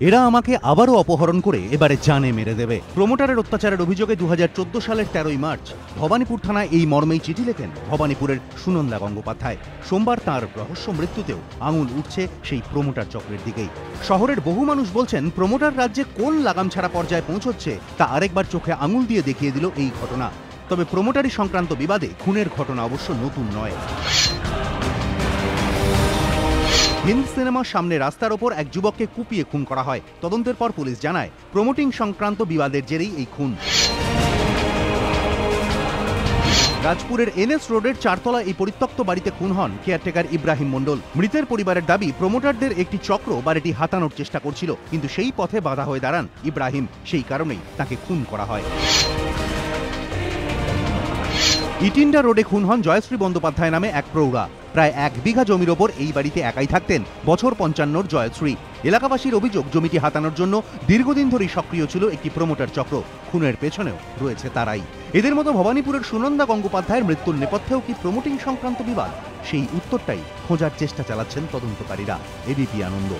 এরা আমাকে আবারও অপহরণ করে এবারে জানে মেরে দেবে। প্রমোটারের অত্যাচারের অভিযোগে 2014 সালের 13ই মার্চ ভবানীপুর থানায় এই মর্মেই চিঠি লেখেন ভবানীপুরের সুনন্দা গঙ্গোপাধ্যায়। সোমবার তাঁর রহস্য মৃত্যুতেও আঙুল উঠছে সেই প্রমোটার চক্রের দিকেই। শহরের বহু মানুষ বলছেন, প্রমোটার রাজ্যে কোন লাগাম ছাড়া পর্যায়ে পৌঁছচ্ছে তা আরেকবার চোখে আঙুল দিয়ে দেখিয়ে দিল এই ঘটনা। তবে প্রমোটারি সংক্রান্ত বিবাদে খুনের ঘটনা অবশ্য নতুন নয়। হিন্দ সিনেমার সামনে রাস্তার ওপর এক যুবককে কুপিয়ে খুন করা হয়। তদন্তের পর পুলিশ জানায়, প্রমোটিং সংক্রান্ত বিবাদের জেরেই এই খুন। রাজপুরের এনএস রোডের 4তলা এই পরিত্যক্ত বাড়িতে খুন হন কেয়ারটেকার ইব্রাহিম মণ্ডল। মৃতের পরিবারের দাবি, প্রমোটারদের একটি চক্র বাড়িটি হাতানোর চেষ্টা করছিল, কিন্তু সেই পথে বাধা হয়ে দাঁড়ান ইব্রাহিম। সেই কারণেই তাকে খুন করা হয়। ইটিন্ডা রোডে খুন হন জয়শ্রী বন্দ্যোপাধ্যায় নামে এক প্রৌঢ়া। প্রায় 1 বিঘা জমির ওপর এই বাড়িতে একাই থাকতেন বছর 55 জয়শ্রী। এলাকাবাসীর অভিযোগ, জমিটি হাতানোর জন্য দীর্ঘদিন ধরেই সক্রিয় ছিল একটি প্রমোটার চক্র। খুনের পেছনেও রয়েছে তারাই। এদের মতো ভবানীপুরের সুনন্দা গঙ্গোপাধ্যায়ের মৃত্যুর নেপথ্যেও কি প্রমোটিং সংক্রান্ত বিবাদ? সেই উত্তরটাই খোঁজার চেষ্টা চালাচ্ছেন তদন্তকারীরা। এবিপি আনন্দ।